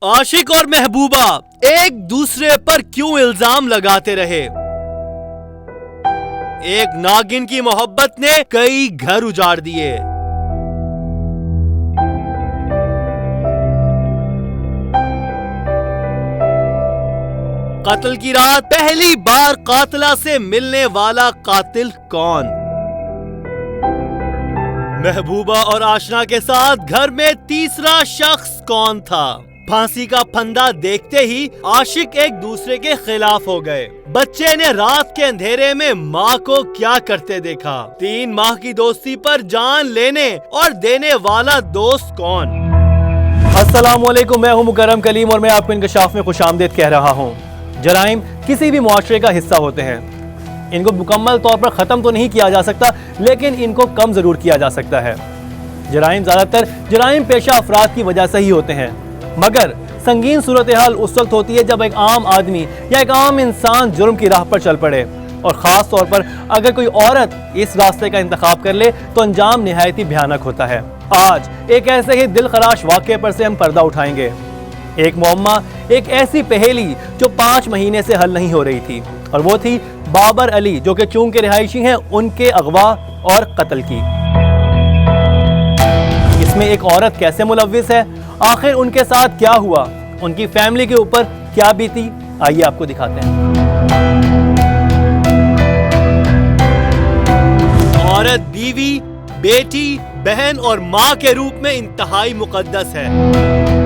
आशिक और महबूबा एक दूसरे पर क्यों इल्जाम लगाते रहे। एक नागिन की मोहब्बत ने कई घर उजाड़ दिए। कत्ल की रात पहली बार कातिला से मिलने वाला कातिल कौन। महबूबा और आशना के साथ घर में तीसरा शख्स कौन था। फांसी का फंदा देखते ही आशिक एक दूसरे के खिलाफ हो गए। बच्चे ने रात के अंधेरे में माँ को क्या करते देखा। 3 माह की दोस्ती पर जान लेने और देने वाला दोस्त कौन। अस्सलामुअलैकुम, मैं हूँ मुकर्रम कलीम और मैं आपको इंकशाफ में खुशामदीद कह रहा हूँ। जराइम किसी भी मुआशरे का हिस्सा होते हैं। इनको मुकम्मल तौर पर ख़त्म तो नहीं किया जा सकता, लेकिन इनको कम ज़रूर किया जा सकता है। जराइम ज़्यादातर जराइम पेशा अफराद की वजह से ही होते हैं, मगर संगीन सूरत हाल उस वक्त होती है जब एक आम आदमी या एक आम इंसान जुर्म की राह पर चल पड़े, और ख़ास तौर पर अगर कोई औरत इस रास्ते का इंतखाब कर ले तो अंजाम निहायत ही भयानक होता है। आज एक ऐसे ही दिल खराश वाक़े पर से हम पर्दा उठाएंगे। एक मुअम्मा, एक ऐसी पहेली जो 5 महीने से हल नहीं हो रही थी, और वो थी बाबर अली, जो कि चूंग के रिहायशी हैं, उनके अगवा और कत्ल की। इसमें एक औरत कैसे मुलव्विस है, आखिर उनके साथ क्या हुआ, उनकी फैमिली के ऊपर क्या बीती, आइए आपको दिखाते हैं। औरत बीवी, बेटी, बहन और माँ के रूप में इंतहाई मुकद्दस है,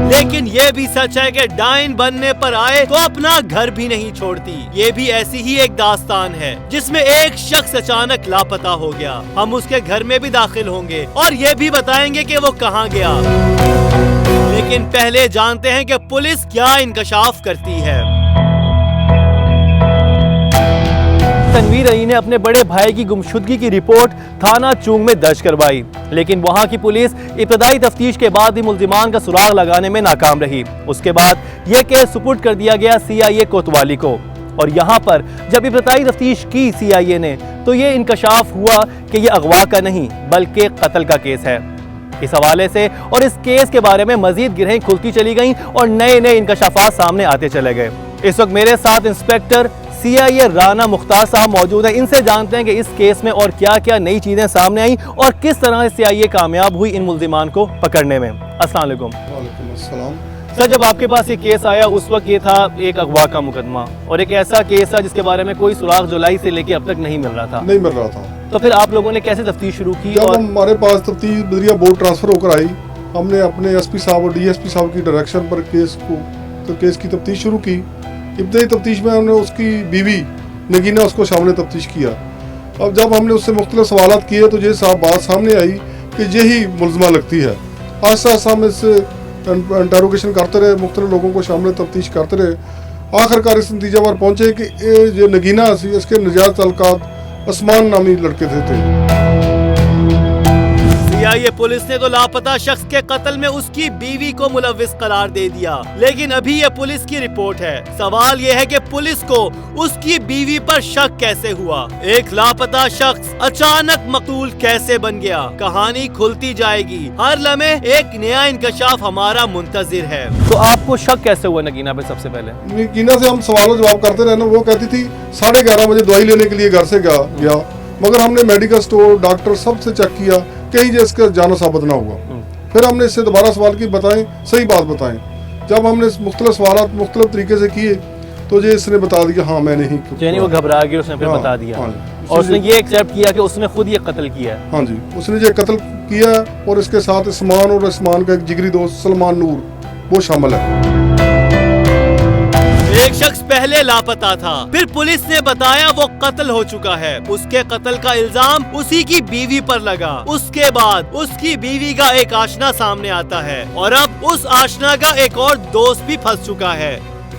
लेकिन ये भी सच है कि डाइन बनने पर आए तो अपना घर भी नहीं छोड़ती। ये भी ऐसी ही एक दास्तान है जिसमें एक शख्स अचानक लापता हो गया। हम उसके घर में भी दाखिल होंगे और ये भी बताएंगे कि वो कहाँ गया। लेकिन पहले जानते हैं कि पुलिस क्या इंकशाफ करती है। तनवीर अली ने अपने बड़े भाई की गुमशुदगी की रिपोर्ट थाना चूंग में दर्ज करवाई, लेकिन वहां की पुलिस इब्तदाई तफ्तीश के बाद भी मुल्जिमान का सुराग लगाने में नाकाम रही। उसके बाद यह केस सुपुर्द कर दिया गया CIA कोतवाली को, और यहाँ पर जब इब्तदाई तफ्तीश की CIA ने तो ये इंकशाफ हुआ कि यह अगवा का नहीं बल्कि कत्ल का केस है। इस हवाले से और इस केस के बारे में मजीद गिरहें खुलती चली गईं और नए नए इंकशाफात सामने आते चले गए। इस वक्त मेरे साथ इंस्पेक्टर CIA राना मुख्तार साहब मौजूद हैं। इनसे जानते हैं कि इस केस में और क्या क्या नई चीज़ें सामने आई और किस तरह से CIA कामयाब हुई इन मुल्जिमान को पकड़ने में। अस्सलाम वालेकुम। वालेकुम अस्सलाम। सर, जब आपके पास ये केस आया उस वक्त ये था एक अगवा का मुकदमा, और एक ऐसा केस था जिसके बारे में कोई सुराग जुलाई से लेके अब तक नहीं मिल रहा था। तो फिर आप लोगों ने कैसे तफ्तीश शुरू की? जब हमारे पास तफ्तीश बदरिया बोर्ड ट्रांसफर होकर आई, हमने अपने SP साहब और DSP साहब की डायरेक्शन पर केस की तफ्तीश शुरू की। इब्तदाई तफ्तीश में हमने उसकी बीवी नगीना उसको शामिल तफ्तीश किया। अब जब हमने उससे मुख्तलिफ सवालात किए तो ये साहब बात सामने आई कि यही मुलजमा लगती है। आस्ता आस्ता हम इससे इंटरोगेशन करते रहे, मुख्तलिफ लोगों को शामिल तफ्तीश करते रहे। आखिरकार इस नतीजा पर पहुँचे कि ये नगीना इसके नजायज़ तल्लुकात उस्मान नामी लड़के थे। CIA पुलिस ने तो लापता शख्स के कत्ल में उसकी बीवी को मुलव्विस करार दे दिया, लेकिन अभी ये पुलिस की रिपोर्ट है। सवाल ये है कि पुलिस को उसकी बीवी पर शक कैसे हुआ। एक लापता शख्स अचानक मकतूल कैसे बन गया। कहानी खुलती जाएगी। हर लम्हे एक नया इंकशाफ हमारा मुंतजिर है। तो आपको शक कैसे हुआ नगीना पे? सबसे पहले नगीना से हम सवालों जवाब करते रहे ना। वो कहती थी 11:30 बजे दवाई लेने के लिए घर से गया, मगर हमने मेडिकल स्टोर, डॉक्टर सबसे चेक किया, कहीं जिसका जाना साबित ना हुआ। फिर हमने इससे दोबारा सवाल की, बताएं, सही बात बताएं। जब हमने मुख्तलिफ सवाल मुख्तलिफ तरीके से किए तो ये इसने बता दिया हाँ मैंने ही, यानी वो घबरा गया, उसने फिर बता दिया। और उसने ये एक्सेप्ट किया कि उसने खुद ये कत्ल किया है। हाँ जी, उसने ये कत्ल किया, और इसके साथ उस्मान का एक जिगरी दोस्त सलमान नूर वो शामिल है। एक शख्स पहले लापता था, फिर पुलिस ने बताया वो कत्ल हो चुका है। उसके कत्ल का इल्जाम उसी की बीवी पर लगा। उसके बाद उसकी बीवी का एक आशना सामने आता है, और अब उस आशना का एक और दोस्त भी फंस चुका है।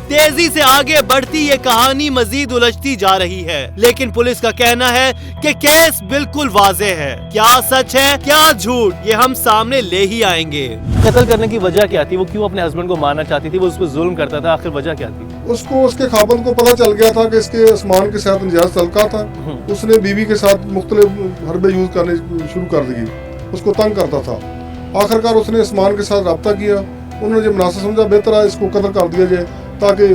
तेजी से आगे बढ़ती ये कहानी मजीद उलझती जा रही है, लेकिन पुलिस का कहना है कि केस बिल्कुल वाज़े है। क्या सच है क्या झूठ, ये हम सामने ले ही आएंगे। कत्ल करने की वजह क्या थी? वो क्यों अपने हस्बैंड को मारना चाहती थी? वो उस पर जुल्म करता था, आखिर वजह क्या थी? उसको उसके खाबंद को पता चल गया था कि इसके उस्मान के साथ नजायज़ तल्का था। उसने बीवी के साथ मुख्तलिफ हरबे यूज करने शुरू कर दी, उसको तंग करता था। आखिरकार उसने उस्मान के साथ रब्ता किया, उन्होंने जो मुनासिब समझा बेहतर है इसको कत्ल कर दिया जाए ताकि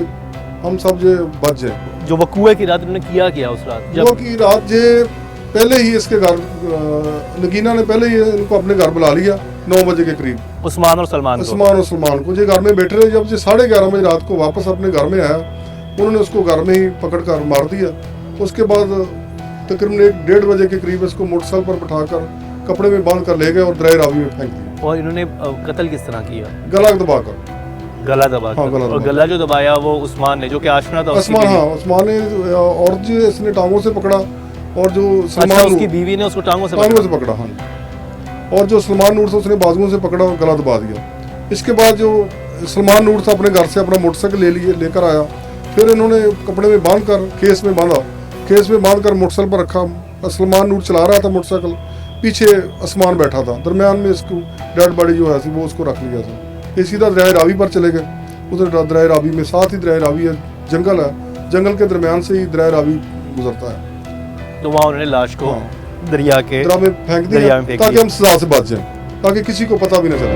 हम सब जो बच जाए। जो वकूए की रात उन्होंने किया उस रात वो की रात जे पहले ही इसके घर नगीना ने पहले ही इनको अपने घर बुला लिया 9 बजे के करीब, उस्मान और सलमान को जो घर में बैठे रहे। जब जो 11:30 बजे रात को वापस अपने घर में आया, उन्होंने उसको घर में ही पकड़ कर मार दिया। उसके बाद तकरीबन 1-1:30 बजे के करीब इसको मोटरसाइकिल पर बिठाकर कपड़े में बांध कर ले गए और दरिया रावी में फेंक दिया। और इन्होंने कत्ल किस तरह किया? गला दबाकर। गला दबाकर। हाँ, और गला जो दबाया वो उस्मान ने, जो कि आशना था उसकी बीवी। उस्मान ने, और जो इसने टांगों से पकड़ा और जो अच्छा, उसकी बीवी ने उसको टांगों से पकड़ा। हाँ, और जो सलमान नूर था उसने बाजुओं से पकड़ा और गला दबा दिया। इसके बाद जो सलमान नूर था अपने घर से अपना मोटरसाइकिल लेकर आया, फिर इन्होंने कपड़े में बांध कर केस में बांध कर मोटरसाइकिल पर रखा। सलमान नूर चला रहा था मोटरसाइकिल, पीछे आसमान बैठा था, दरमियान में इसको डेड बॉडी जो है वो उसको रख लिया था। ये सीधा दरिया रावी पर चले गए। उधर दरिया रावी में, साथ ही दरिया रावी है, जंगल है, जंगल के दरमियान से ही दरिया रावी गुजरता है। तो वहाँ उन्होंने लाश को दरिया में फेंक दिया ताकि हम सजा से बच जाएं, ताकि किसी को पता भी न चले।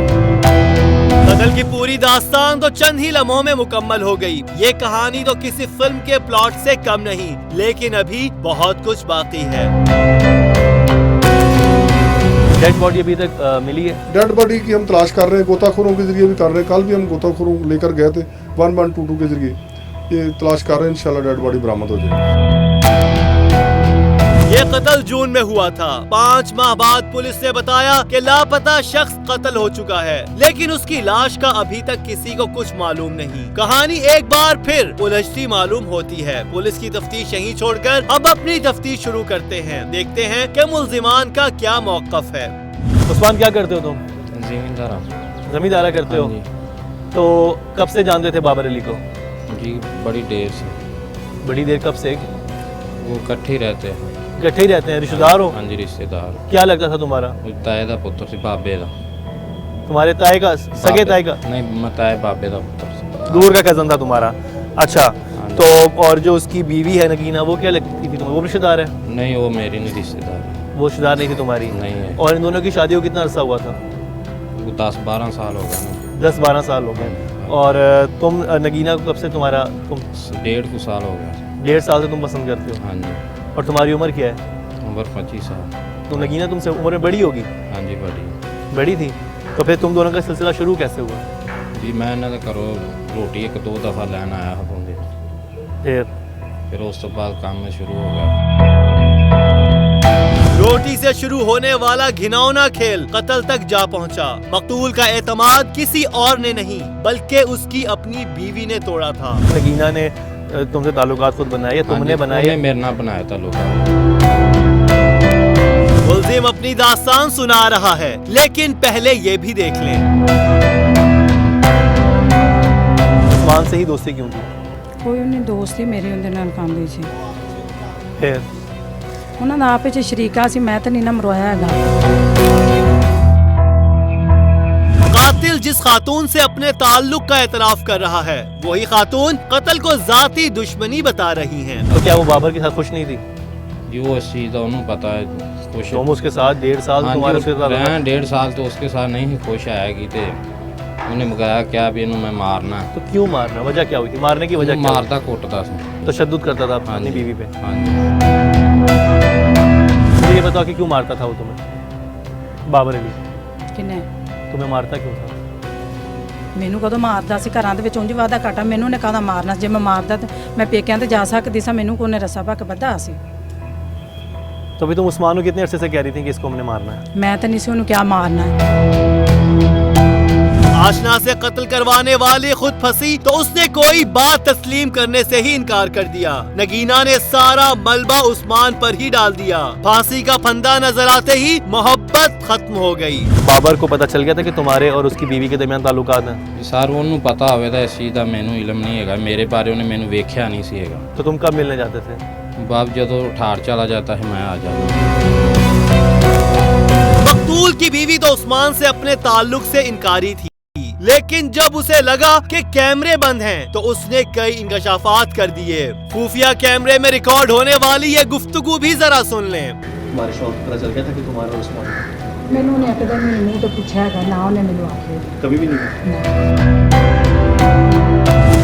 कत्ल की पूरी दास्तान तो चंद ही लम्हों में मुकम्मल हो गई। ये कहानी तो किसी फिल्म के प्लॉट से कम नहीं, लेकिन अभी बहुत कुछ बाकी है। डेड बॉडी अभी तक मिली है? डेड बॉडी की हम तलाश कर रहे हैं, गोताखोरों के जरिए भी कर रहे हैं। कल भी हम गोताखोरों लेकर गए थे 1122 के जरिए, ये तलाश कर रहे हैं। इंशाल्लाह डेड बॉडी बरामद हो जाएगी। ये कत्ल जून में हुआ था। 5 माह बाद पुलिस ने बताया कि लापता शख्स कत्ल हो चुका है, लेकिन उसकी लाश का अभी तक किसी को कुछ मालूम नहीं। कहानी एक बार फिर उलझती मालूम होती है। पुलिस की तफ्तीश यहीं छोड़कर अब अपनी तफ्तीश शुरू करते हैं। देखते हैं कि मुल्जिमान का क्या मौक़िफ़ है। उस्मान, क्या करते हो तुम? जमींदारा करते हो। तो कब से जानते थे बाबर अली को? जी बड़ी देर से। बड़ी देर कब से? वो इकट्ठे ही रहते हैं। इकट्ठे ही रहते हैं? रिश्तेदार हो? हाँ जी, रिश्तेदार। क्या लगता था तुम्हारा? ताए दा पुत्र से बाबे दा। तुम्हारे ताए का, सगे ताए का? नहीं, मैं ताए बाबे दा पुत्र। दूर का कजन था तुम्हारा। अच्छा, तो और जो उसकी बीवी है नगीना, वो क्या लगती थी तुम्हें? वो रिश्तेदार है? नहीं, वो मेरी नहीं रिश्तेदार। वो रिश्तेदार नहीं थी तुम्हारी? नहीं है। और इन दोनों की शादी को कितना अरसा हुआ था? वो 10-12 साल हो गए। 10-12 साल हो गए। और तुम नगीना को कब से तुम्हारा? तुम 1.5 साल हो गया। 1.5 साल से तुम पसंद करते हो? हाँ जी। और तुम्हारी उम्र क्या है? उम्र 25 साल। तो नगीना तुमसे उम्र में बड़ी होगी? हाँ जी, बड़ी थी। तो फिर तुम दोनों का सिलसिला शुरू कैसे हुआ? जी मैं इन्होंने घरों रोटी 1-2 दफ़ा लैन आया होंगे, फिर उस तो बाद काम में शुरू हो गया। रोटी से शुरू होने वाला घिनौना खेल कत्ल तक जा पहुंचा। मकतूल का एतमाद किसी और ने नहीं बल्कि उसकी अपनी बीवी ने तोड़ा था। नगीना ने तुमसे ताल्लुकात खुद बनाए या तुमने बनाए? मेरे नाम बनाया ताल्लुकात। मुल्जिम अपनी दास्तान सुना रहा है, लेकिन पहले ये भी देख लें। उस्मान से ही दोस्ती क्यों की? कोई उन्हें दोस्ती मेरी उनके नाल काम दी थी। फिर ਉਹਨਾਂ ਦਾ ਆਪੇ ਚ ਸ਼ਰੀਕਾ ਸੀ, मैं तो नहीं ना मरवाया हैगा। कातिल जिस खातून से अपने ताल्लुक का एतराफ कर रहा है, वही खातून कत्ल को जाती दुश्मनी बता रही हैं। तो क्या वो बाबर के साथ खुश नहीं थी? जी वो इस चीज़ का उन्हें पता है खुश। तुम उसके साथ 1.5 साल तुम्हारे उसके साथ? 1.5 साल तो उसके साथ नहीं खुश आएगी। तो उन्हें बताया क्या भी इन्हों मैं मारना है। तो क्यों मारना? वजह क्या हुई थी? मारने की वजह क्या? मारता कोटता था, तशद्दुद करता था अपनी बीवी पे। हाँ जी। ये बताओ कि क्यों मारता था वो तुम्हें? बाबर अली किने तुम्हें मारता क्यों था? ਮੈਨੂੰ ਕਦੋਂ ਮਾਰਦਾ ਸੀ? ਘਰਾਂ ਦੇ ਵਿੱਚ ਉਂਝ ਵਾਦਾ ਘਾਟਾ ਮੈਨੂੰ ਨੇ ਕਾਹਦਾ ਮਾਰਨਾ? ਜੇ ਮੈਂ ਮਾਰਦਾ ਤਾਂ ਮੈਂ ਪੇਕਿਆਂ ਤੇ ਜਾ ਸਕਦੀ ਸਾਂ, ਮੈਨੂੰ ਕੋਨੇ ਰੱਸਾ ਪਾ ਕੇ ਬੱਧਾ ਸੀ। तो अभी तुम उस्मान को कितने अरसे से कह रही थी कि इसको हमने मारना है? मैं तो नहीं सी ਉਹਨੂੰ ਕਿਆ मारना है। आशना से कत्ल करवाने वाली खुद फंसी तो उसने कोई बात तस्लीम करने से ही इनकार कर दिया। नगीना ने सारा मलबा उस्मान पर ही डाल दिया। फांसी का फंदा नजर आते ही मोहब्बत खत्म हो गई। बाबर को पता चल गया था कि तुम्हारे और उसकी बीवी के दरमियान ताल्लुकात हैं? सर ਉਹਨੂੰ पता होवे था इस चीज़ का, मैनू इलम नहीं है मेरे बारे उन्हें मैनू वेख्या नहीं सी हैगा। तो तुम कब मिलने जाते थे? बाप जदों ठार चला जाता है मैं आ जाता। मकतूल की बीवी तो उस्मान से अपने ताल्लुक से इनकारी थी, लेकिन जब उसे लगा कि कैमरे बंद हैं तो उसने कई इंकशाफात कर दिए। खुफिया कैमरे में रिकॉर्ड होने वाली ये गुफ्तगू भी जरा सुन लें। तुम्हारे शौक पता चल गया था कि तुम्हारा उस्मान ਮੈਨੂੰ ਨੇ ਇੱਕ ਦਿਨ ਮੈਨੂੰ ਮੂੰਹ ਤੇ ਪੁੱਛਿਆ ਹੈਗਾ ਨਾ ਉਹਨੇ ਮੈਨੂੰ ਆਖਿਆ कभी भी नहीं।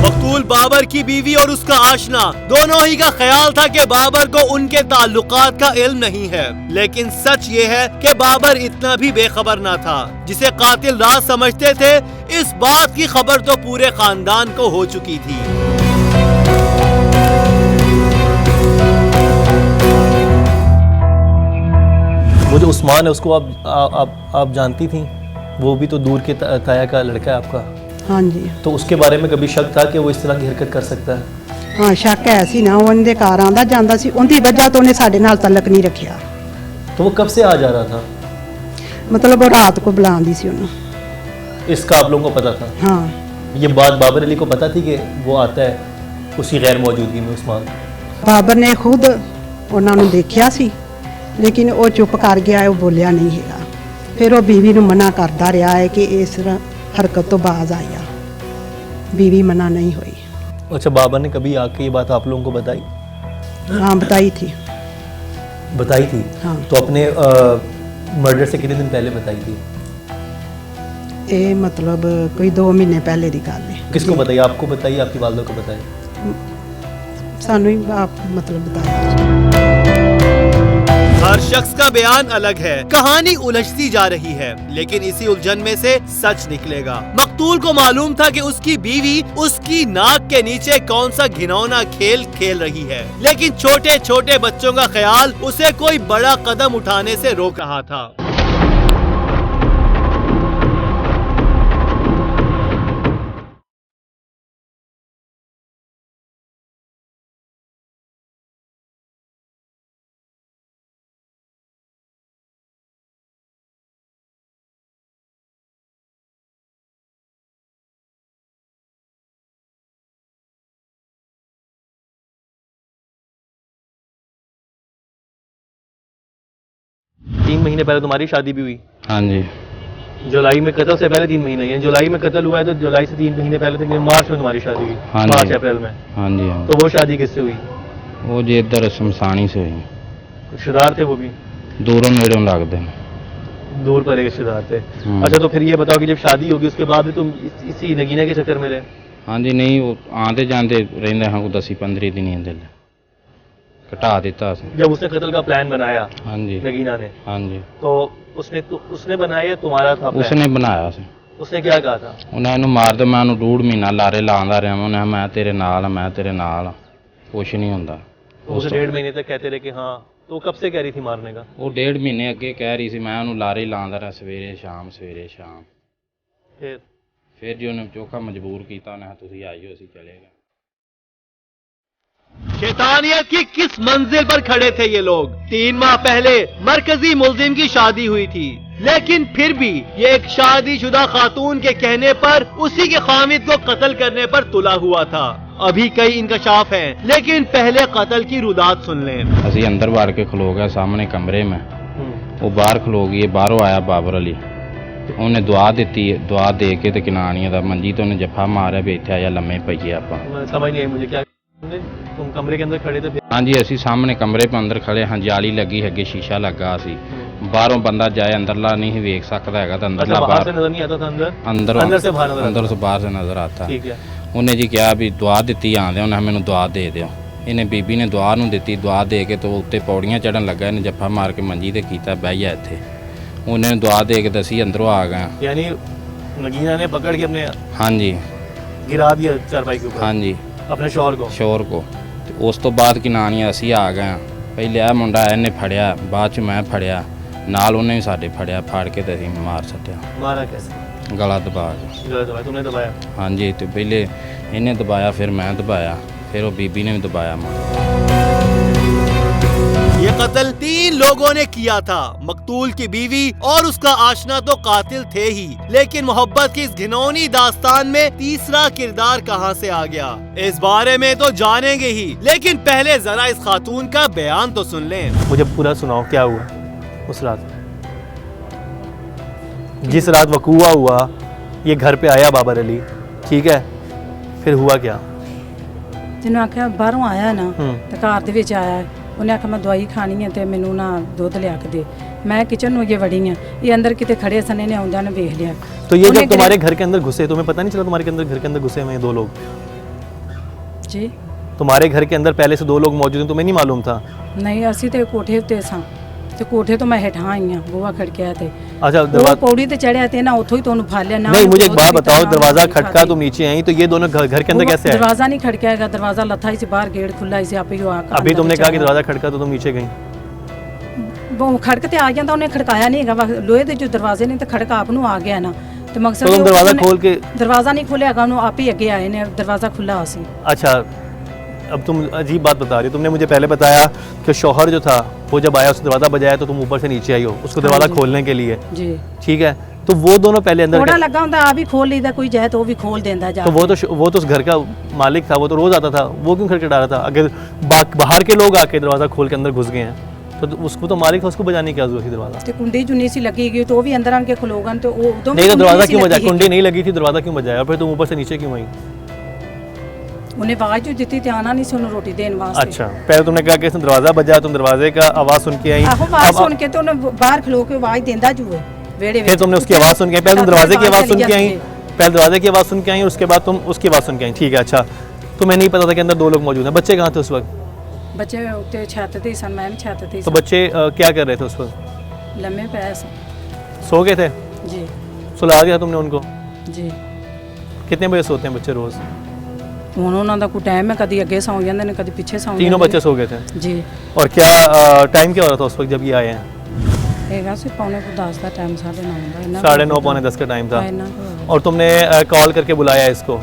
मकतूल बाबर की बीवी और उसका आशना दोनों ही का ख्याल था कि बाबर को उनके ताल्लुकात का इल्म नहीं है, लेकिन सच ये है कि बाबर इतना भी बेखबर ना था। जिसे कातिल राज समझते थे, इस बात की खबर तो पूरे खानदान को हो चुकी थी। वो जो उस्मान है उसको आप जानती थी? वो भी तो दूर के ताया का लड़का है आपका। हाँ जी। तो उसके बारे में कभी शक था कि वो इस तरह की हरकत कर सकता है? ਹਾਂ ਸ਼ੱਕ ਹੈ ਸੀ ਨਾ, ਉਹਦੇ ਘਰ ਆਉਂਦਾ ਜਾਂਦਾ ਸੀ, ਉਹਦੀ ਵਜ੍ਹਾ ਤੋਂ ਉਹਨੇ ਸਾਡੇ ਨਾਲ ਤਲਕ ਨਹੀਂ ਰੱਖਿਆ। तो वो कब से आ जा रहा था? ਮਤਲਬ ਉਹ ਰਾਤ को बुलाਉਂਦੀ ਸੀ ਉਹਨੂੰ। इसका आप लोगों को पता था? हाँ। ये बात बाबर अली को पता थी कि वो आता है उसकी गैर मौजूदगी में उस्मान? ਬਾਬਰ ਨੇ ਖੁਦ ਉਹਨਾਂ ਨੂੰ ਦੇਖਿਆ ਸੀ, ਲੇਕਿਨ ਉਹ ਚੁੱਪ ਕਰ ਗਿਆ, ਉਹ ਬੋਲਿਆ ਨਹੀਂ ਹੈਗਾ। ਫਿਰ ਉਹ ਬੀਵੀ ਨੂੰ ਮਨਾ ਕਰਦਾ ਰਿਹਾ ਹੈ ਕਿ ਇਸ ਤਰ੍ਹਾਂ हरकत तो बाज आई आ, बीवी मना नहीं हुई। अच्छा, बाबर ने कभी आके ये बात आप लोगों को बताई? हाँ बताई थी। बताई थी? हाँ। तो अपने मर्डर से कितने दिन पहले बताई थी? ये मतलब कोई 2 महीने पहले की गल है। किसको बताई? आपको बताई, आपकी वालदा को बताई? सानू ही आप मतलब बताया। हर शख्स का बयान अलग है, कहानी उलझती जा रही है, लेकिन इसी उलझन में से सच निकलेगा। मकतूल को मालूम था कि उसकी बीवी उसकी नाक के नीचे कौन सा घिनौना खेल खेल रही है, लेकिन छोटे छोटे बच्चों का ख्याल उसे कोई बड़ा कदम उठाने से रोक रहा था। तीन महीने पहले तुम्हारी शादी भी हुई? हाँ जी। जुलाई में कत्ल से पहले 3 महीने हैं। जुलाई में कत्ल हुआ है तो जुलाई से 3 महीने पहले तक मार्च में तुम्हारी शादी हुई? हाँ जी। मार्च अप्रैल में? हाँ जी। हाँ तो वो शादी किससे हुई? वो जी इधर शमशानी से हुई। रिश्तेदार थे वो भी? दूरों नेड़ों लगते हैं। दूर पर रिश्तेदार थे। अच्छा, तो फिर ये बताओ कि जब शादी होगी उसके बाद भी तुम इसी नगीना के चक्कर में रहे? हाँ जी। नहीं, वो आते जाते रहते हैं को 10-15 दिन ही दिल घटा दिता। जब उसने कत्ल का प्लान बनाया हाँ जी। नगीना ने, हाँ जी। तो उसने बनाया तुम्हारा था plan? उसने बनाया सी। उसने क्या कहा था? उन्हें इन्हू मार दो, मैं उन्हें 1.5 महीना लारे लांदा रहा। उन्हें मैं तेरे नाल, मैं तेरे नाल, कुछ नहीं होंदा। तो उसे 1.5 महीने तक कहते रहे कि हाँ। तो कब से कह रही थी मारने का? वो 1.5 महीने अगे कह रही थी, मैं उन्हें लारे लांदा रहा सवेरे शाम सवेरे शाम। फिर जो उन्हें चोखा मजबूर किया, उन्हें तुसी आई हो असी चले गए। शैतानियत की किस मंजिल पर खड़े थे ये लोग? 3 माह पहले मरकजी मुल्जिम की शादी हुई थी, लेकिन फिर भी ये एक शादीशुदा खातून के कहने पर उसी के खामिद को कत्ल करने पर तुला हुआ था। अभी कई इंकशाफ हैं, लेकिन पहले कत्ल की रुदात सुन लें। असी अंदर बार के खलो गए सामने कमरे में, वो बाहर खलो गई। बाहरों आया बाबर अली, उन्हें दुआ दी। दुआ दे के ते किनानिया दा मंजी तो उन्हें जफा मारा भी इत्थे आया लम्मे पईए आपां। समझ नहीं आई मुझे, क्या तुम कमरे के अंदर खड़े थे? हाँ जी, असी सामने कमरे पे अंदर खड़े हाँ। जाली लगी है, शीशा लगा सी। बाहरों बंदा जाए अंदरला नहीं वेख सकता है, अंदरला बाहर से नजर नहीं आता था? अंदर से बाहर नजर आता। ठीक है। उन्हें जी कहा भी दुआ दी आंदे, उन्हें मैंने दुआ दे दो। इन्हें बीबी ने दुआ नूं दित्ती, दुआ दे के तो उत्ते पौड़ियां चढ़न लगा। इन्हें जफ्फा मार के मंजी ते कीता बह जा इत्थे। उन्हें दुआ दे के दसी अंदरों आ गए। यानी नगीना ने पकड़ के अपने हाँ जी गिरा दिया चारपाई के ऊपर? हाँ जी, अपने शोहर को। ते उस तो बाद किनानिया असी आ गए। पहले आ मुंडा इन्हें फड़िया, बाद च मैं फड़िया, नाल उन्हें भी साडे फड़िया, फाड़ के ते असीं मार सट्टिया। मारा कैसे? गला दबा के। गला दबाया? तुमने दबाया? हाँ जी, तो पहले इन्हें दबाया, फिर मैं दबाया, फिर वो बीबी ने भी दबाया मार। ये कत्ल 3 लोगों ने किया था। मकतूल की बीवी और उसका आशना तो कातिल थे ही, लेकिन मोहब्बत की इस घिनौनी दास्तान में तीसरा किरदार कहां से आ गया, इस बारे में तो जानेंगे ही, लेकिन पहले जरा इस खातून का बयान तो सुन लें। मुझे पूरा सुनाओ, क्या हुआ उस रात? जिस रात वकूआ हुआ, ये घर पे आया बाबर अली, ठीक है, फिर हुआ क्या? ਜਿਹਨੂੰ ਆਖਿਆ ਬਾਹਰੋਂ ਆਇਆ ਨਾ ਤੇ ਘਰ ਦੇ ਵਿੱਚ ਆਇਆ ਉਹਨੇ ਆਖਿਆ ਮੈਂ ਦਵਾਈ ਖਾਣੀ ਹੈ ਤੇ ਮੈਨੂੰ ਨਾ ਦੁੱਧ ਲਿਆ ਕੇ ਦੇ। ਮੈਂ ਕਿਚਨ ਨੂੰ ਇਹ ਵੜੀ ਹਾਂ, ਇਹ ਅੰਦਰ ਕਿਤੇ ਖੜੇ ਸਨ, ਇਹਨੇ ਆਉਂਦਿਆਂ ਨੇ ਵੇਖ ਲਿਆ। तो ये ਉਹਨੇ जब तुम्हारे घर के अंदर घुसे तुम्हें पता नहीं चला तुम्हारे घर के अंदर घुसे हुए हैं 2 लोग? ਜੀ तुम्हारे घर के अंदर पहले से 2 लोग मौजूद हैं, तुम्हें नहीं मालूम था? ਨਹੀਂ, ਅਸੀਂ ਤੇ ਕੋਠੇ ਉੱਤੇ ਸਾਂ ਤੇ ਕੋਠੇ ਤੋਂ ਮੈਂ ਹੇਠਾਂ ਆਈ ਹਾਂ, ਬੂਹਾ ਖੜਕਿਆ ਤੇ अच्छा ਉਹ दरवाजा ਪੌੜੀ ਤੇ ਚੜਿਆ ਤੇ ਨਾ ਉੱਥੋਂ ਹੀ ਤੁਹਾਨੂੰ ਫੜ ਲਿਆ ਨਾ। नहीं, मुझे एक ਉਹਦੇ बात ਵਿੱਚ बताओ, ਨਾ दरवाजा ਰੋਟੀ खटका खाधी। तुम नीचे आई तो ये दोनों घर के अंदर वो कैसे आए? दरवाजा नहीं खड़काएगा, दरवाजा लथा ही से बाहर गेट खुला ही से आप ही हो आकर अभी अंदर तुमने कहा कि चला। दरवाजा खटका तो तुम नीचे गई। वो खड़क ते आ ਜਾਂਦਾ, ਉਹਨੇ ਖੜਕਾਇਆ ਨਹੀਂ ਹੈਗਾ, ਲੋਹੇ ਦੇ ਜੋ ਦਰਵਾਜ਼ੇ ਨੇ ਤੇ ਖੜਕ ਆਪ ਨੂੰ ਆ ਗਿਆ ਨਾ ਤੇ ਮਕਸਦ तो तुम ਇਹ दरवाजा ਉਹਨੇ- खोल के दरवाजा नहीं खोलिया ਹੈਗਾ, ਉਹਨੂੰ ਆਪ ਹੀ ਅੱਗੇ ਆਏ ਨੇ, दरवाजा खुला ਸੀ। अच्छा, अब तुम अजीब बात बता रही हो। तुमने मुझे पहले बताया कि शौहर जो था वो जब आया उसने दरवाज़ा बजाया तो तुम ऊपर से नीचे आई हो उसको दरवाज़ा जी। खोलने के लिए, जी ठीक है? तो वो दोनों पहले अंदर थोड़ा लगा ਹੁੰਦਾ ਆ ਵੀ ਖੋਲ ਲਈਦਾ, ਕੋਈ ਜਾਏ तो वो भी खोल देता जा। तो वो तो उस घर का मालिक था, वो तो रोज़ आता था, वो क्यों खटखटा रहा था? अगर बाहर के लोग आके दरवाज़ा खोल के अंदर घुस गए हैं तो उसको तो मालिक था, उसको बजाने की क्या जरूरत थी दरवाज़ा? ਤੇ ਕੁੰਡੀ ਜੁਨੀ ਸੀ ਲੱਗੀ ਗਈ तो वो भी अंदर आके खलोगन तो वो उਦੋਂ नहीं तो दरवाज़ा क्यों बजाया? बजाया? कुंडी नहीं लगी थी, दरवाज़ा क्यों बजाया? फिर तुम ऊपर से नीचे क्यों आई? ਉਹਨੇ ਆਵਾਜ਼ ਜੋ ਦਿੱਤੀ ਤੇ ਆਣਾ ਨਹੀਂ ਸੀ ਉਹਨੂੰ ਰੋਟੀ ਦੇਣ ਵਾਸਤੇ। अच्छा, पहले तुमने कहा कि इसने दरवाज़ा बजाया, तुम दरवाजे का आवाज़ सुन के आई। ਆਹੋ ਆਵਾਜ਼ ਸੁਣ ਕੇ ਤੇ ਉਹਨੇ ਬਾਹਰ ਖਲੋ ਕੇ ਆਵਾਜ਼ ਦਿੰਦਾ ਜੂਏ ਵੇੜੇ फिर तुमने उसकी आवाज़ सुन के आई, पहले तुम दरवाजे की आवाज़ सुन के आई, पहले दरवाजे की आवाज़ सुन के आई और उसके बाद तुम उसकी आवाज़ सुन के आई, ठीक है? अच्छा, तुम्हें नहीं पता था कि अंदर 2 लोग मौजूद हैं। बच्चे कहाँ थे उस वक्त? ਬੱਚੇ ਉੱਤੇ ਛੱਤ ਤੇ ਸਨ, ਮੈਂ ਵੀ ਛੱਤ ਤੇ तो बच्चे क्या कर रहे थे उस वक्त? ਲੰਮੇ ਪਏ ਸਨ। सो गए थे? ਜੀ सुला दिया तुमने उनको? ਜੀ कितने बजे सोते हैं बच्चे रोज़? ਹੁਣ ਉਹਨਾਂ ਦਾ ਕੋਈ ਟਾਈਮ ਹੈ, ਕਦੀ ਅੱਗੇ ਸੌਂ ਜਾਂਦੇ ਨੇ, ਕਦੀ ਪਿੱਛੇ ਸੌਂ ਜਾਂਦੇ तीनों ਨੇ। बच्चे सो गए थे? जी और क्या टाइम क्या हो रहा था उस वक्त जब ये आए हैं? ਹੈਗਾ ਸੀ ਪੌਣੇ 10 ਦਾ ਟਾਈਮ, 9:30 ਦਾ ਇੰਨਾ 9:30 पौने 10 का टाइम था। ਇੰਨਾ ਕੁ ਹੋਇਆ। और तुमने कॉल करके बुलाया इसको?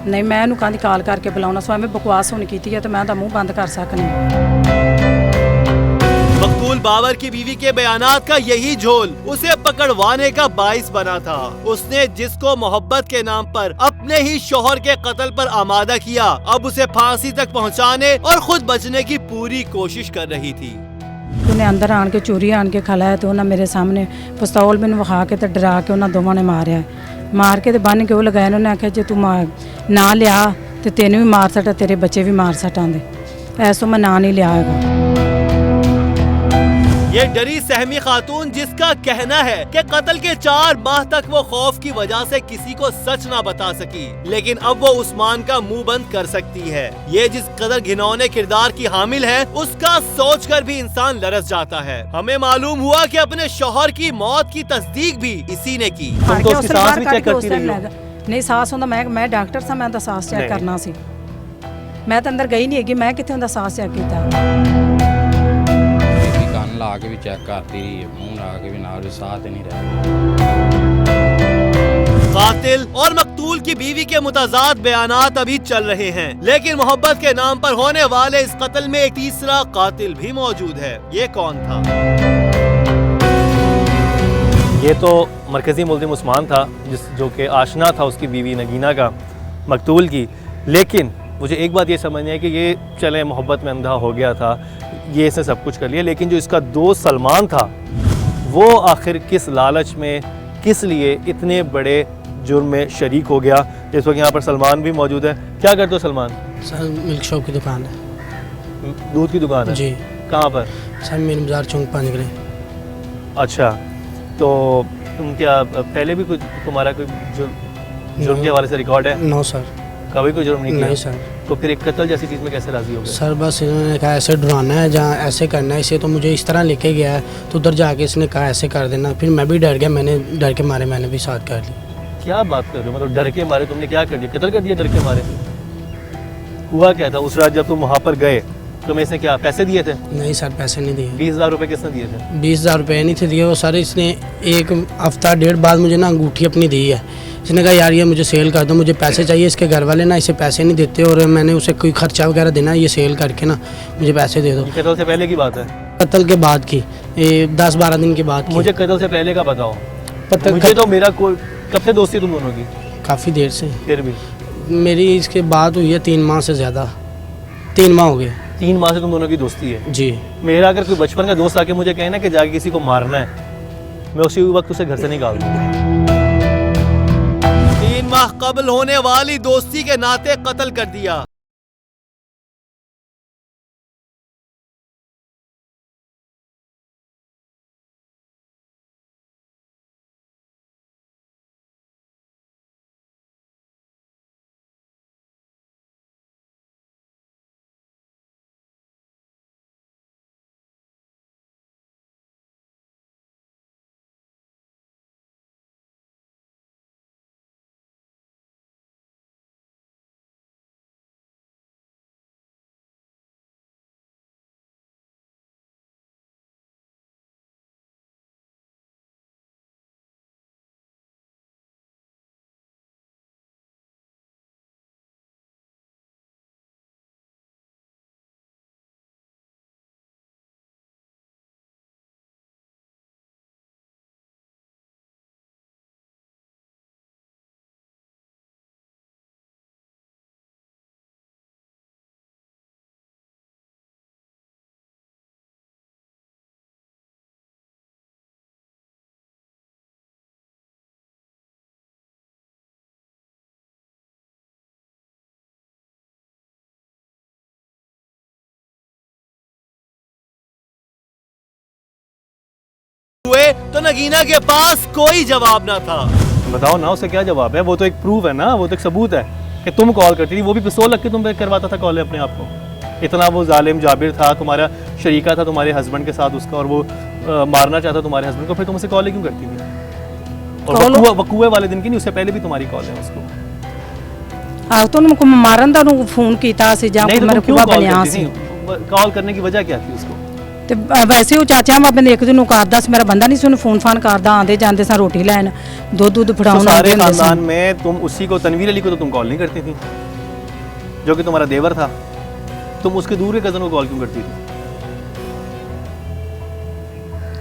ਨਹੀਂ, ਮੈਂ ਇਹਨੂੰ ਕਾਹਦੀ ਕਾਲ ਕਰਕੇ ਬੁਲਾਉਣਾ ਸੋ ਐਵੇਂ ਬਕਵਾਸ ਹੁਣ ਕੀਤੀ ਹੈ ਤੇ ਮੈਂ ਤਾਂ ਮੂੰਹ ਬੰਦ ਕਰ ਸਕਨੀ। मकबूल बाबर की बीवी के बयानात का यही झोल उसे पकड़वाने का बाइस बना था। उसने जिसको मोहब्बत के नाम पर अपने ही शोहर के कत्ल पर आमादा किया, अब उसे फांसी तक पहुंचाने और खुद बचने की पूरी कोशिश कर रही थी। ਉਹਨੇ ਅੰਦਰ ਆਣ ਕੇ ਚੋਰੀ ਆਣ ਕੇ ਖਲਾਇਆ ਤੇ ਉਹਨਾਂ ਮੇਰੇ ਸਾਹਮਣੇ ਪਿਸਤੌਲ ਮੈਨੂੰ ਵਿਖਾ ਕੇ ਤੇ ਡਰਾ ਕੇ ਉਹਨਾਂ ਦੋਵਾਂ ਨੇ ਮਾਰਿਆ। ਮਾਰ ਕੇ ਤੇ ਬੰਨ ਕੇ ਉਹ ਲਗਾਇਆ। ਉਹਨੇ ਆਖਿਆ ਜੇ ਤੂੰ ਨਾ ਲਿਆ ਤੇ ਤੈਨੂੰ ਵੀ ਮਾਰ ਸਟਾ, ਤੇਰੇ ਬੱਚੇ ਵੀ ਮਾਰ ਸਟਾਂਦੇ, ਐਸੋ ਮੈਂ ਨਾਂ ਨਹੀਂ ਲਿਆ ਹੈਗਾ। ये डरी सहमी खातून जिसका कहना है कि कत्ल के 4 माह तक वो खौफ की वजह से किसी को सच ना बता सकी, लेकिन अब वो उस्मान का मुंह बंद कर सकती है। ये जिस कदर घिनौने किरदार की हामिल है उसका सोचकर भी इंसान लरस जाता है। हमें मालूम हुआ कि अपने शौहर की मौत की तस्दीक भी इसी ने की। तुम तो उसकी सांस भी चेक करती रही हो? ਨਹੀਂ, ਸਾਸ ਹੁੰਦਾ, ਮੈਂ ਡਾਕਟਰ ਸਾਂ, ਮੈਂ ਤਾਂ ਸਾਸ ਚੈੱਕ ਨਹੀਂ। ਕਰਨਾ ਸੀ। ਮੈਂ ਤਾਂ ਅੰਦਰ ਗਈ ਨਹੀਂ ਹੈਗੀ, ਮੈਂ ਕਿੱਥੇ ਹੁੰਦਾ ਸਾਸ ਚੈੱਕ ਕੀਤਾ। ਬੀਬੀ ਕੰਨ ਲਾ ਕੇ ਵੀ ਚੈੱਕ ਕਰਦੀ ਰਹੀ ਹੈ, ਮੂੰਹ ਲਾ ਕੇ ਵੀ ਨਾਲ ਸਾਹ ਤੇ ਨਹੀਂ ਰਿਹਾ। कातिल और मकतूल की बीवी के मुताजाद बयानात अभी चल रहे हैं, लेकिन मोहब्बत के नाम पर होने वाले इस कत्ल में एक तीसरा कातिल भी मौजूद है। ये कौन था? ये तो मरकज़ी मुल्ज़िम उस्मान था, जो कि आशना था उसकी बीवी नगीना का, मकतूल की। लेकिन मुझे एक बात ये समझनी है कि ये चले मोहब्बत में अंधा हो गया था, ये इसने सब कुछ कर लिया, लेकिन जो इसका दोस्त सलमान था वो आखिर किस लालच में, किस लिए इतने बड़े जुर्म में शरीक हो गया। इस वक्त यहाँ पर सलमान भी मौजूद है। क्या करते हो सलमान? सर मिल्क शॉप की दुकान है। दूध की दुकान है? जी। कहाँ पर? सर मीर बाज़ार चौक 5 गले। अच्छा, तो तुम क्या पहले भी कुछ तुम्हारा कोई जुर्म के हवाले से रिकॉर्ड है? No sir. कभी कोई जुर्म नहीं किया? नहीं सर। तो फिर एक कत्ल जैसी चीज़ में कैसे राजी हो गए? सर बस इन्होंने कहा ऐसे डराना है, जहाँ ऐसे करना है इसे, तो मुझे इस तरह लेके गया है तो उधर जाके इसने कहा ऐसे कर देना, फिर मैं भी डर गया, मैंने डर के मारे मैंने भी साथ कर ली। क्या बात कर रहे हो? मतलब डर के मारे तुमने क्या कर दिया? कत्ल कर दिया डर के मारे? हुआ क्या था उस रात जब तुम वहाँ पर गए? तुम्हें इसने क्या पैसे दिए थे? नहीं सर पैसे नहीं दिए। 20,000 रुपये किसने दिए थे? 20,000 रुपये नहीं थे दिए वो सर, इसने 1 हफ्ता 1.5 बाद मुझे ना अंगूठी अपनी दी है। इसने कहा यार ये मुझे सेल कर दो, मुझे पैसे चाहिए, इसके घर वाले ना इसे पैसे नहीं देते और मैंने उसे कोई खर्चा वगैरह देना, ये सेल करके ना मुझे पैसे दे दो। कत्ल से पहले की बात है? कत्ल के बाद की 10-12 दिन के बाद की। मुझे कत्ल से पहले का बताओ। पता मुझे तो मेरा कोई, कब से दोस्ती तुम दोनों की? काफ़ी देर से। फिर भी मेरी इसके बाद हुई है 3 माह से ज़्यादा, 3 माह हो गए। 3 माह से तुम दोनों की दोस्ती है? जी। मेरा अगर कोई बचपन का दोस्त आके मुझे कहे ना कि जाके किसी को मारना है, मैं उसी वक्त उसे घर से निकाल दूँ। 3 माह कबल होने वाली दोस्ती के नाते कत्ल कर दिया। हुए तो नगीना के पास कोई जवाब न था। बताओ ना उसे क्या जवाब है, वो तो एक प्रूफ है ना, वो तो एक सबूत है कि तुम कॉल करती थी, वो भी पिस्तौल रख के तुम पे करवाता था कॉल अपने आप को। इतना वो जालिम जाबिर था, तुम्हारा शरीका था तुम्हारे हस्बैंड के साथ उसका, और वो मारना चाहता तुम्हारे हस्बैंड को, फिर तुम उसे कॉल क्यों करती थी? और वकूए वाले दिन की नहीं, उससे पहले भी तुम्हारी कॉल है उसको। ਆਹ ਤੋਂ ਉਹਨੂੰ ਮਾਰਨ ਦਾ ਉਹਨੂੰ ਫੋਨ ਕੀਤਾ ਸੀ ਜਾਂ नहीं तो ਮੇਰੇ तुम क्यों ਕੋਲ कॉल ਬਣਿਆ करती ਸੀ थी? कॉल करने की वजह क्या थी उसको? ਤੇ ਵੈਸੇ ਉਹ ਚਾਚਾ ਮੈਂ ਬੰਦੇ ਇੱਕ ਦਿਨ ਨੂੰ ਕਰਦਾ ਸੀ, ਮੇਰਾ ਬੰਦਾ ਨਹੀਂ ਸੀ ਉਹਨੂੰ ਫੋਨ ਫਾਨ ਕਰਦਾ, ਆਂਦੇ ਜਾਂਦੇ ਸਾਂ ਰੋਟੀ ਲੈਣ, ਦੁੱਧ तो ਫੜਾਉਣ सारे ਆਉਂਦੇ ਹੁੰਦੇ ਸੀ। खानदान में तुम उसी को, तनवीर अली को तो तुम कॉल नहीं करती थी, जो कि तुम्हारा देवर था, तुम उसके दूर के कज़न को कॉल क्यों करती थी?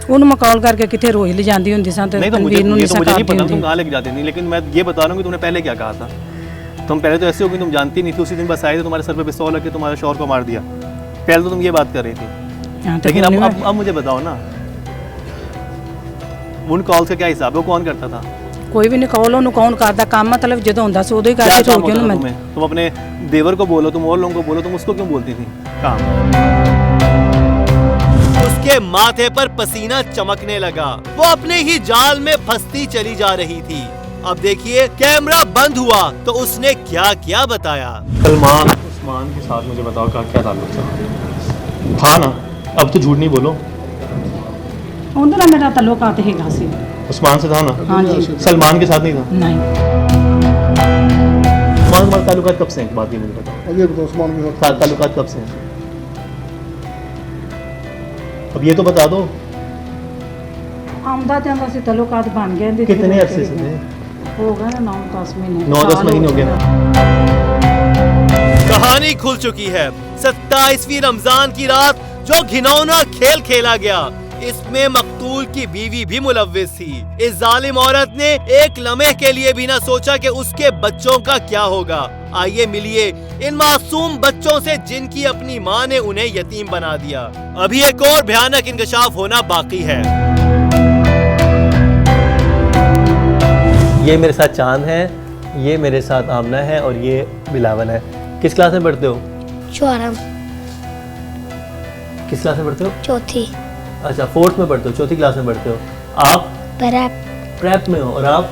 ਉਹਨੂੰ ਮੈਂ ਕਾਲ ਕਰਕੇ ਕਿੱਥੇ ਰੋਜ਼ ਲੈ ਜਾਂਦੀ ਹੁੰਦੀ ਸਾਂ ਤੇ नहीं तो मुझे ਤਨਵੀਰ ਨੂੰ ये ਨਹੀਂ तो मुझे नहीं ਸਕਾਤੀ पता तुम ਹੁੰਦੀ। कहाँ लेके जाती थी, लेकिन मैं ये बता रहा हूँ कि तुमने पहले क्या कहा था। तुम पहले तो ऐसे हो कि तुम जानती नहीं थी, उसी दिन बस आए थे, तुम्हारे सर पे पिस्तौल रख के तुम्हारे शौहर को मार दिया। पहले तो तुम ये बात कर रही थी, ਹਾਂ ਤੇ लेकिन ਹੁਣ अब मुझे बताओ ना, उन कॉल्स का क्या हिसाब है, वो कौन करता था? ਕੋਈ ਵੀ ਨਹੀਂ ਕਾਲ ਉਹਨੂੰ ਕੌਣ ਕਰਦਾ, ਕੰਮ ਮਤਲਬ ਜਦੋਂ ਹੁੰਦਾ ਸੀ ਉਦੋਂ ਹੀ क्या ਕਰਦੇ काम ਹੋ ਕੇ होता ਉਹਨੂੰ था ਮੈਂ तुम्हें? तुम अपने देवर को बोलो, तुम और लोगों को बोलो, तुम उसको क्यों बोलती थी काम? उसके माथे पर पसीना चमकने लगा, वो अपने ही जाल में फंसती चली जा रही थी। अब देखिए कैमरा बंद हुआ तो उसने क्या क्या बताया। सलमान उस्मान के साथ मुझे बताओ का क्या ताल्लुक था ना? अब तो झूठ नहीं बोलो। ਉਹਦੇ ਨਾਲ ਮੇਰਾ ਤਾਲੁਕਾਤ ਹੈਗਾ ਸੀ। उस्मान से था ना? ਹਾਂਜੀ सलमान के साथ नहीं था? ਨਹੀਂ उस्मान तुम्हारे ताल्लुकात कब से हैं? एक बात ये मुझे बताओ, अब ये बताओ उस्मान के साथ ताल्लुकात कब से हैं? अब ये तो बता दो, ਆਉਂਦਾ ਜਾਂਦਾ ਸੀ ਤਾਲੁਕਾਤ ਬਣ ਗਏ ਇਹਦੇ कितने अरसे से थे? ਹੋ गया ना 9-10 महीने 9-10 महीने हो गए। कहानी खुल चुकी है। 27वीं रमजान की रात जो घिनौना खेल खेला गया, इसमें मकतूल की बीवी भी मुलव्विस थी। इस जालिम औरत ने एक लम्हे के लिए भी न सोचा कि उसके बच्चों का क्या होगा। आइए मिलिए इन मासूम बच्चों से जिनकी अपनी माँ ने उन्हें यतीम बना दिया। अभी एक और भयानक इंकशाफ होना बाकी है। ये मेरे साथ चांद है, ये मेरे साथ आमना है, और ये बिलावल है। किस क्लास में पढ़ते हो? चौरम किस क्लास में पढ़ते हो? चौथी अच्छा, 4th में पढ़ते हो, चौथी क्लास में पढ़ते हो। आप परैप प्रेप में हो, और आप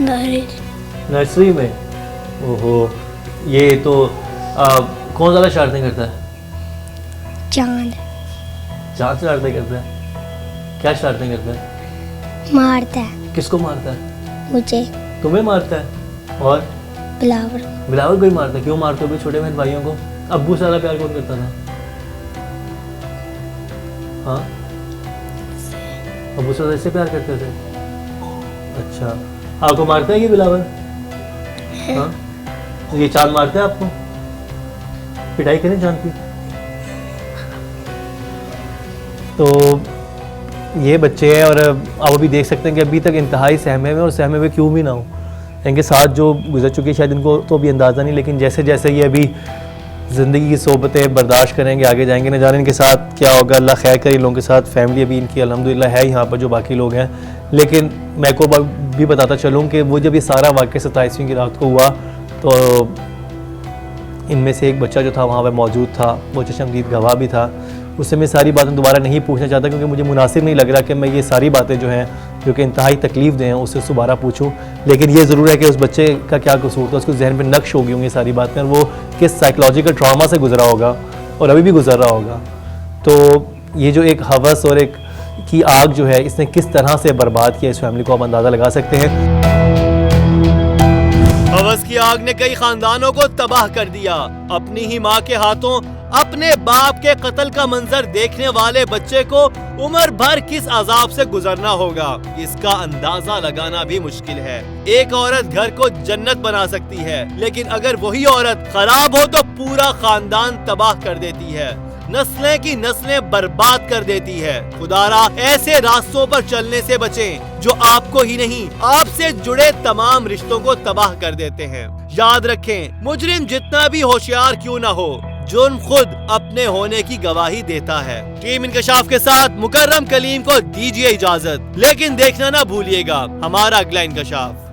नरिस नर्सरी में। ओहो, ये तो कौन ज़्यादा शरारतें करता है? चांद चांद शरारतें करता है? क्या शरारतें करता है? मारता है किसको मारता है? मुझे, तुम्हें मारता है? और बिलावर बिलावल को ही मारता है? क्यों मारते हो भाई छोटे बहन भाइयों को? अब्बू से ज़्यादा प्यार कौन करता था? हाँ, अब्बू से ज़्यादा इससे प्यार करते थे? अच्छा, आपको मारता है ये बिलावल? हाँ, तो ये चांद मारता है आपको? पिटाई करें चांद की? तो ये बच्चे हैं, और आप अभी देख सकते हैं कि अभी तक इंतहाई सहमे में, और सहमे में क्यों भी ना हो, इनके साथ जो गुजर चुकी है शायद इनको तो अभी अंदाज़ा नहीं, लेकिन जैसे जैसे ये अभी ज़िंदगी की सोबतें बर्दाश्त करेंगे, आगे जाएंगे, न जाने इनके साथ क्या होगा। अल्लाह खैर करे इन लोगों के साथ। फैमिली अभी इनकी अल्हम्दुलिल्लाह है यहाँ पर जो बाकी लोग हैं, लेकिन मैं को भी बताता चलूँ कि वो जब ये सारा वाक़या 27वीं की रात को हुआ तो इनमें से एक बच्चा जो था वहाँ पर मौजूद था, वो चशमदीद गवाह भी था। उससे मैं सारी बातें दोबारा नहीं पूछना चाहता, क्योंकि मुझे मुनासिब नहीं लग रहा कि मैं ये सारी बातें जो हैं जो कि इंतहाई तकलीफ दें उससे दोबारा पूछूं। लेकिन ये ज़रूर है कि उस बच्चे का क्या कसूर था, उसको जहन में नक्श हो गई होंगी सारी बातें, और वो किस साइकोलॉजिकल ट्रॉमा से गुजरा होगा और अभी भी गुजर रहा होगा। तो ये जो एक हवस और एक की आग जो है, इसने किस तरह से बर्बाद किया इस फैमिली को, आप अंदाज़ा लगा सकते हैं। हवस की आग ने कई खानदानों को तबाह कर दिया। अपनी ही माँ के हाथों अपने बाप के कत्ल का मंजर देखने वाले बच्चे को उम्र भर किस अजाब से गुजरना होगा, इसका अंदाजा लगाना भी मुश्किल है। एक औरत घर को जन्नत बना सकती है, लेकिन अगर वही औरत खराब हो तो पूरा खानदान तबाह कर देती है, नस्लें की नस्लें बर्बाद कर देती है। खुदारा ऐसे रास्तों पर चलने से बचें जो आपको ही नहीं, आपसे जुड़े तमाम रिश्तों को तबाह कर देते हैं। याद रखें, मुजरिम जितना भी होशियार क्यों ना हो, जुर्म खुद अपने होने की गवाही देता है। टीम इंकशाफ के साथ मुकर्रम कलीम को दीजिए इजाजत, लेकिन देखना ना भूलिएगा हमारा अगला इंकशाफ।